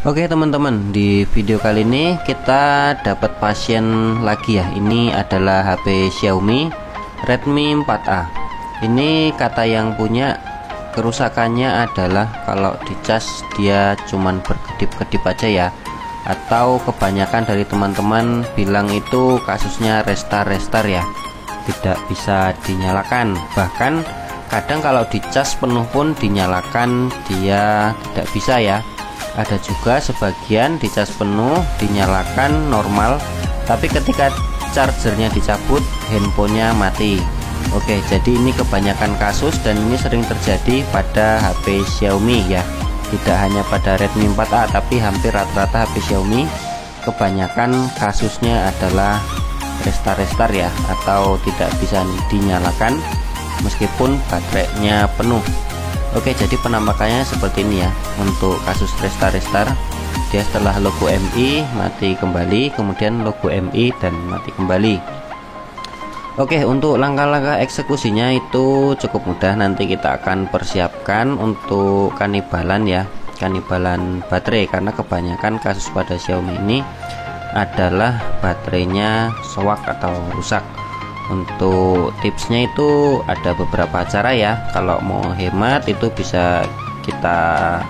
Oke teman-teman, di video kali ini kita dapat pasien lagi ya. Ini adalah HP Xiaomi Redmi 4A. Ini kata yang punya, kerusakannya adalah kalau dicas dia cuman berkedip-kedip aja ya, atau kebanyakan dari teman-teman bilang itu kasusnya restar ya, tidak bisa dinyalakan. Bahkan kadang kalau dicas penuh pun dinyalakan dia tidak bisa ya. Ada juga sebagian dicas penuh dinyalakan normal, tapi ketika chargernya dicabut handphonenya mati. Oke, jadi ini kebanyakan kasus dan ini sering terjadi pada HP Xiaomi ya. Tidak hanya pada Redmi 4A, tapi hampir rata-rata HP Xiaomi kebanyakan kasusnya adalah restar ya, atau tidak bisa dinyalakan meskipun baterainya penuh. Oke, jadi penampakannya seperti ini ya. Untuk kasus restar dia setelah logo MI mati kembali, kemudian logo MI dan mati kembali. Oke, untuk langkah-langkah eksekusinya itu cukup mudah. Nanti kita akan persiapkan untuk kanibalan ya, kanibalan baterai, karena kebanyakan kasus pada Xiaomi ini adalah baterainya soak atau rusak. Untuk tipsnya itu ada beberapa cara ya. Kalau mau hemat itu bisa kita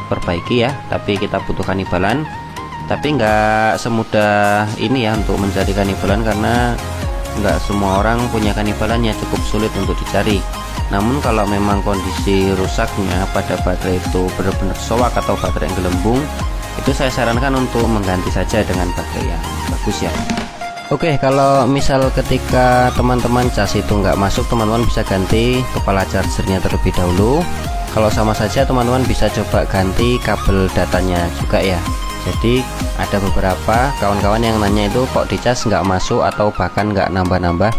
perbaiki ya, tapi kita butuh kanibalan. Tapi nggak semudah ini ya untuk mencari kanibalan, karena nggak semua orang punya kanibalannya, cukup sulit untuk dicari. Namun kalau memang kondisi rusaknya pada baterai itu benar-benar soak atau baterai yang gelembung, itu saya sarankan untuk mengganti saja dengan baterai yang bagus ya. Oke, kalau misal ketika teman-teman cas itu nggak masuk, teman-teman bisa ganti kepala chargernya terlebih dahulu. Kalau sama saja, teman-teman bisa coba ganti kabel datanya juga ya. Jadi ada beberapa kawan-kawan yang nanya itu kok dicas nggak masuk atau bahkan nggak nambah-nambah.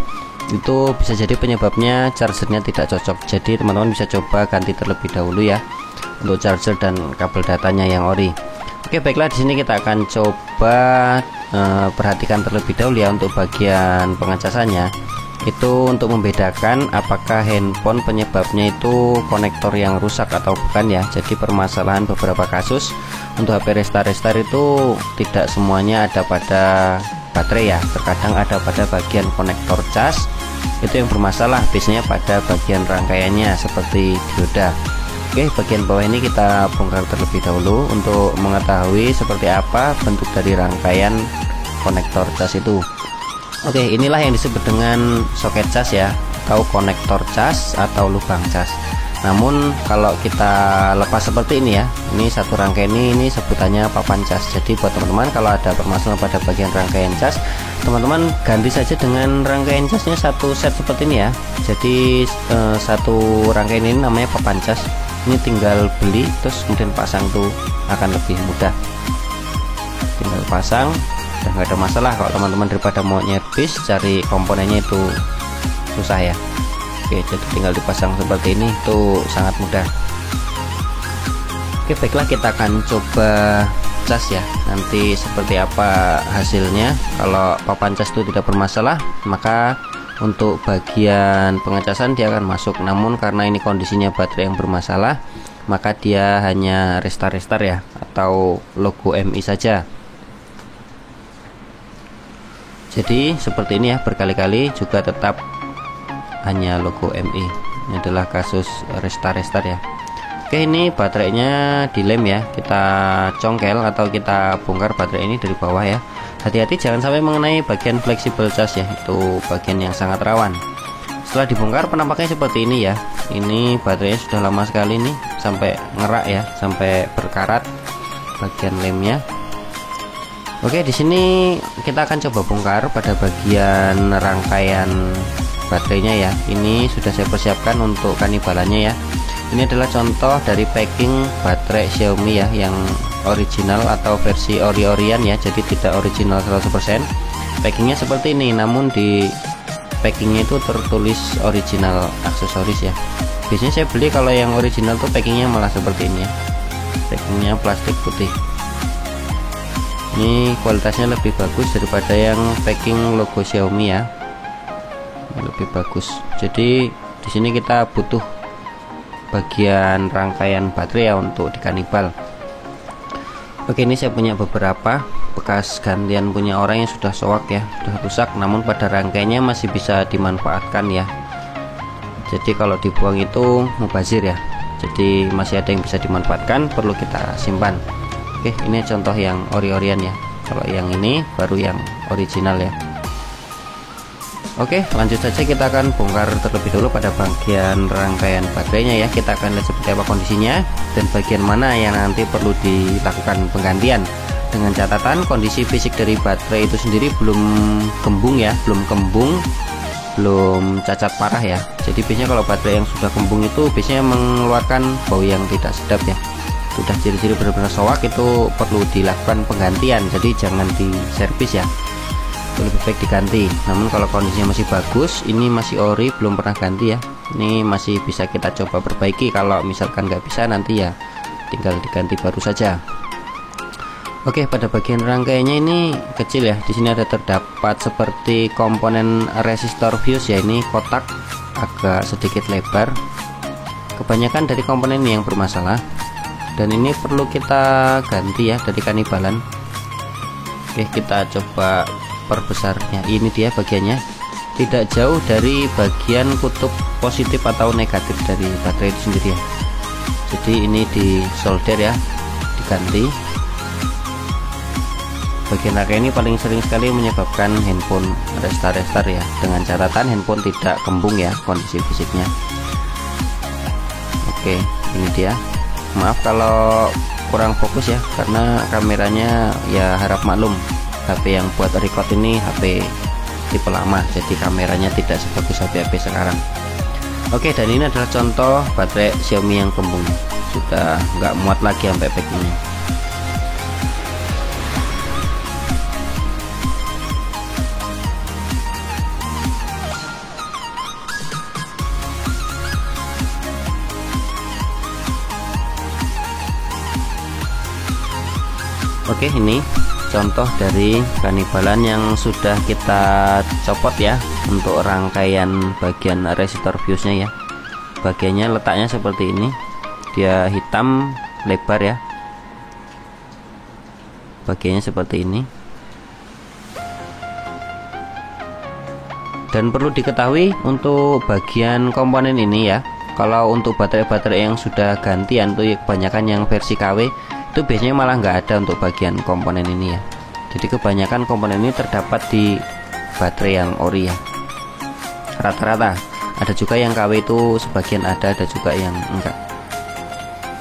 Itu bisa jadi penyebabnya chargernya tidak cocok. Jadi teman-teman bisa coba ganti terlebih dahulu ya untuk charger dan kabel datanya yang ori. Oke, baiklah, di sini kita akan coba perhatikan terlebih dahulu ya untuk bagian pengecasannya. Itu untuk membedakan apakah handphone penyebabnya itu konektor yang rusak atau bukan ya. Jadi permasalahan beberapa kasus untuk HP restar itu tidak semuanya ada pada baterai ya. Terkadang ada pada bagian konektor cas, itu yang bermasalah, biasanya pada bagian rangkaiannya seperti dioda. Oke, bagian bawah ini kita bongkar terlebih dahulu untuk mengetahui seperti apa bentuk dari rangkaian konektor cas itu. Oke, inilah yang disebut dengan soket cas ya, atau konektor cas atau lubang cas. Namun kalau kita lepas seperti ini ya, ini satu rangkaian ini sebutannya papan cas. Jadi buat teman-teman kalau ada permasalahan pada bagian rangkaian cas, teman-teman ganti saja dengan rangkaian casnya satu set seperti ini ya. Jadi satu rangkaian ini namanya papan cas. Ini tinggal beli terus kemudian pasang tuh akan lebih mudah. Tinggal pasang, udah nggak ada masalah. Kalau teman-teman daripada mau nyebis cari komponennya itu susah ya. Oke, jadi tinggal dipasang seperti ini, tuh sangat mudah. Oke, baiklah, kita akan coba cas ya, nanti seperti apa hasilnya. Kalau papan cas itu tidak bermasalah, maka untuk bagian pengecasan dia akan masuk. Namun karena ini kondisinya baterai yang bermasalah, maka dia hanya restar ya, atau logo MI saja. Jadi seperti ini ya, berkali-kali juga tetap hanya logo MI. Ini adalah kasus restar ya. Oke, ini baterainya dilem ya, kita congkel atau kita bongkar baterai ini dari bawah ya. Hati-hati jangan sampai mengenai bagian fleksibel cas ya, itu bagian yang sangat rawan. Setelah dibongkar penampaknya seperti ini ya. Ini baterainya sudah lama sekali nih, sampai ngerak ya, sampai berkarat bagian lemnya. Oke, di sini kita akan coba bongkar pada bagian rangkaian baterainya ya. Ini sudah saya persiapkan untuk kanibalannya ya. Ini adalah contoh dari packing baterai Xiaomi ya, yang original atau versi ori-orian ya, jadi tidak original 100%. Packingnya seperti ini, namun di packingnya itu tertulis original aksesoris ya. Biasanya saya beli kalau yang original tuh packingnya malah seperti ini ya, packingnya plastik putih. Ini kualitasnya lebih bagus daripada yang packing logo Xiaomi ya, lebih bagus. Jadi di sini kita butuh bagian rangkaian baterai ya untuk dikanibal. Oke, ini saya punya beberapa bekas gantian punya orang yang sudah soak ya, sudah rusak, namun pada rangkainya masih bisa dimanfaatkan ya. Jadi kalau dibuang itu mubazir ya, jadi masih ada yang bisa dimanfaatkan, perlu kita simpan. Oke, ini contoh yang ori-orian ya, kalau yang ini baru yang original ya. Oke, lanjut saja, kita akan bongkar terlebih dulu pada bagian rangkaian baterainya ya. Kita akan lihat seperti apa kondisinya dan bagian mana yang nanti perlu dilakukan penggantian. Dengan catatan kondisi fisik dari baterai itu sendiri belum kembung ya, belum kembung, belum cacat parah ya. Jadi biasanya kalau baterai yang sudah kembung itu biasanya mengeluarkan bau yang tidak sedap ya. Sudah ciri-ciri benar-benar soak, itu perlu dilakukan penggantian, jadi jangan diservis ya, lebih baik diganti. Namun kalau kondisinya masih bagus, ini masih ori, belum pernah ganti ya, ini masih bisa kita coba perbaiki. Kalau misalkan nggak bisa, nanti ya tinggal diganti baru saja. Oke, pada bagian rangkaiannya ini kecil ya, di sini ada terdapat seperti komponen resistor fuse ya, ini kotak agak sedikit lebar, kebanyakan dari komponen ini yang bermasalah dan ini perlu kita ganti ya dari kanibalan. Oke, kita coba perbesarnya. Ini dia bagiannya, tidak jauh dari bagian kutub positif atau negatif dari baterai itu sendiri ya. Jadi ini di solder ya, diganti. Bagian rangkai ini paling sering sekali menyebabkan handphone restart ya, dengan catatan handphone tidak kembung ya kondisi fisiknya. Oke, ini dia. Maaf kalau kurang fokus ya, karena kameranya ya harap maklum, HP yang buat record ini HP tipe lama, jadi kameranya tidak sebagus HP sekarang. Oke, dan ini adalah contoh baterai Xiaomi yang kembung, sudah nggak muat lagi sampai packingnya. Oke, ini contoh dari kanibalan yang sudah kita copot ya untuk rangkaian bagian resistor fuse nya ya. Bagiannya letaknya seperti ini, dia hitam lebar ya, bagiannya seperti ini. Dan perlu diketahui untuk bagian komponen ini ya, kalau untuk baterai-baterai yang sudah gantian tuh kebanyakan yang versi KW itu biasanya malah nggak ada untuk bagian komponen ini ya. Jadi kebanyakan komponen ini terdapat di baterai yang ori ya, rata-rata. Ada juga yang KW itu sebagian ada juga yang enggak.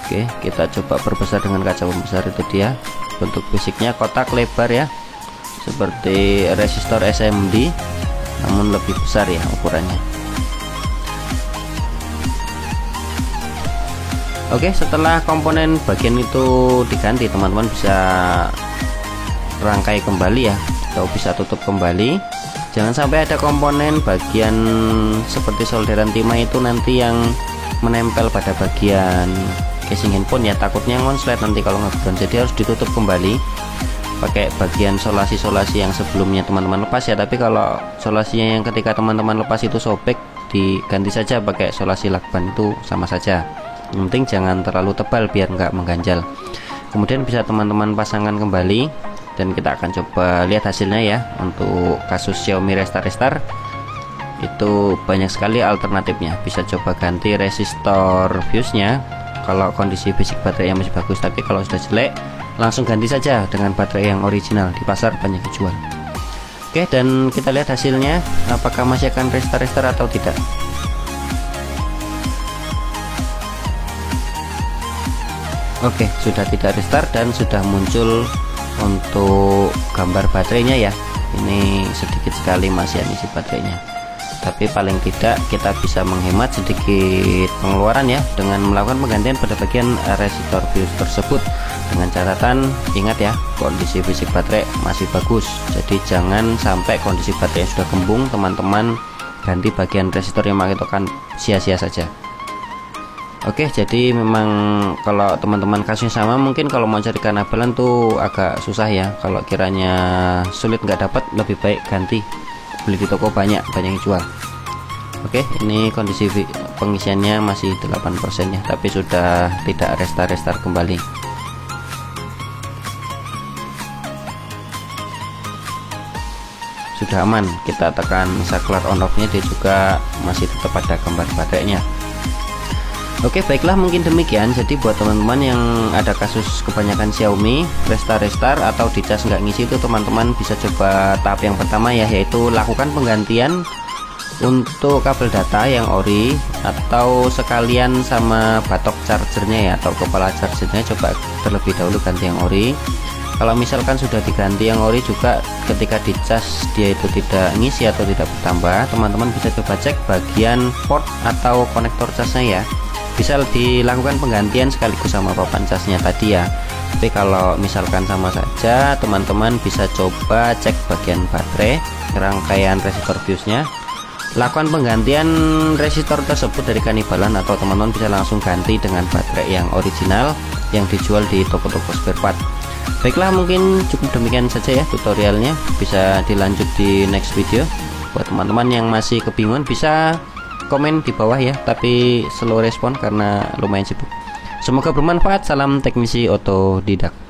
Oke, kita coba perbesar dengan kaca pembesar. Itu dia bentuk fisiknya, kotak lebar ya, seperti resistor SMD namun lebih besar ya ukurannya. Oke, setelah komponen bagian itu diganti, teman-teman bisa rangkai kembali ya, atau bisa tutup kembali. Jangan sampai ada komponen bagian seperti solderan timah itu nanti yang menempel pada bagian casing handphone ya, takutnya ngonslet nanti kalau ngeground. Jadi harus ditutup kembali pakai bagian solasi-solasi yang sebelumnya teman-teman lepas ya. Tapi kalau solasinya yang ketika teman-teman lepas itu sobek, diganti saja pakai solasi lakban, itu sama saja. Yang penting jangan terlalu tebal biar nggak mengganjal. Kemudian bisa teman-teman pasangkan kembali dan kita akan coba lihat hasilnya ya. Untuk kasus Xiaomi restart itu banyak sekali alternatifnya. Bisa coba ganti resistor fuse nya kalau kondisi fisik baterai yang masih bagus, tapi kalau sudah jelek langsung ganti saja dengan baterai yang original, di pasar banyak dijual. Oke, dan kita lihat hasilnya apakah masih akan restart atau tidak. Oke, sudah tidak restart dan sudah muncul untuk gambar baterainya ya. Ini sedikit sekali masih isi baterainya, tapi paling tidak kita bisa menghemat sedikit pengeluaran ya dengan melakukan penggantian pada bagian resistor fuse tersebut. Dengan catatan, ingat ya, kondisi fisik baterai masih bagus, jadi jangan sampai kondisi baterai sudah kembung teman-teman ganti bagian resistor yang itu akan sia-sia saja. Oke, jadi memang kalau teman-teman kasusnya sama, mungkin kalau mau cari kanabelan tuh agak susah ya. Kalau kiranya sulit nggak dapat, lebih baik ganti, beli di toko banyak yang jual. Oke, ini kondisi pengisiannya masih 8% ya, tapi sudah tidak restart kembali. sudah aman. Kita tekan circular on off nya, dia juga masih tetap ada gambar baterainya. Oke, baiklah, mungkin demikian. Jadi buat teman-teman yang ada kasus kebanyakan Xiaomi restart atau dicas nggak ngisi, itu teman-teman bisa coba tahap yang pertama ya, yaitu lakukan penggantian untuk kabel data yang ori, atau sekalian sama batok chargernya ya, atau kepala chargernya coba terlebih dahulu ganti yang ori. Kalau misalkan sudah diganti yang ori juga, ketika dicas dia itu tidak ngisi atau tidak bertambah, teman-teman bisa coba cek bagian port atau konektor casnya ya. Bisa dilakukan penggantian sekaligus sama papan casnya tadi ya. Tapi kalau misalkan sama saja, teman-teman bisa coba cek bagian baterai, rangkaian resistor fuse-nya. Lakukan penggantian resistor tersebut dari Kanibalan, atau teman-teman bisa langsung ganti dengan baterai yang original yang dijual di toko-toko spare part. Baiklah, mungkin cukup demikian saja ya tutorialnya. Bisa dilanjut di next video. Buat teman-teman yang masih kebingungan bisa komen di bawah ya, tapi slow respon karena lumayan sibuk. Semoga bermanfaat. Salam teknisi otodidak.